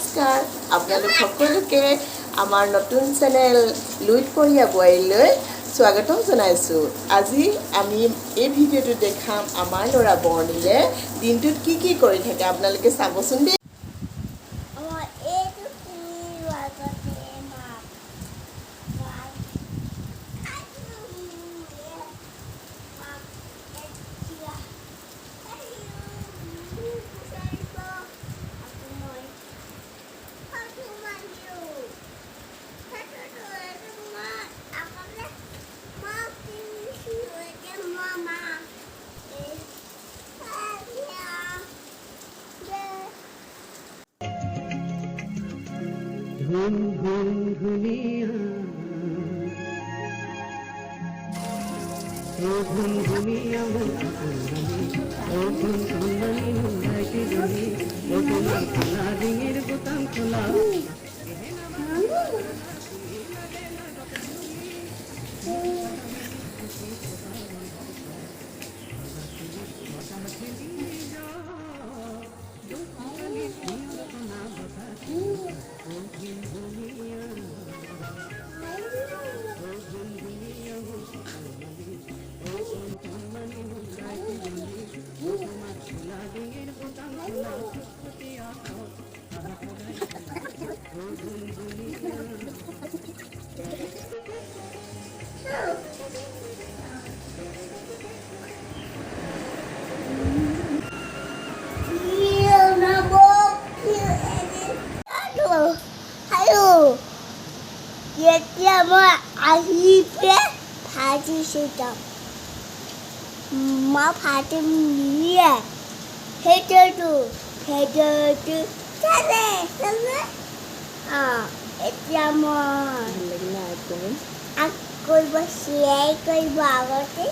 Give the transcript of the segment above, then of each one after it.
নমস্কাৰ আপোনালোক সকলোকে আমাৰ নতুন চেনেল লুইত পঢ়িয়া বোৱাৰীলৈ স্বাগতম জনাইছোঁ। আজি আমি এই ভিডিঅ'টো দেখাম আমাৰ ল'ৰা বৰ্ণিলে দিনটোত কি কৰি থাকে আপোনালোকে চাবচোন দেই। धुन धुन धुनिया ओ धुन धुनिया ओ धुन धुननी नुराइती धुनी ओ धुन खुला डिंगिर बुताम खुला যেতিয়া মই আহি ভাজি চিটাম মই ভাজিম নিয়ে সেইটোতো এতিয়া মই কৰিব চিলাই কৰিব আগতে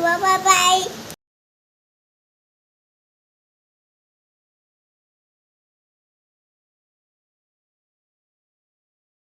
বাই বাই।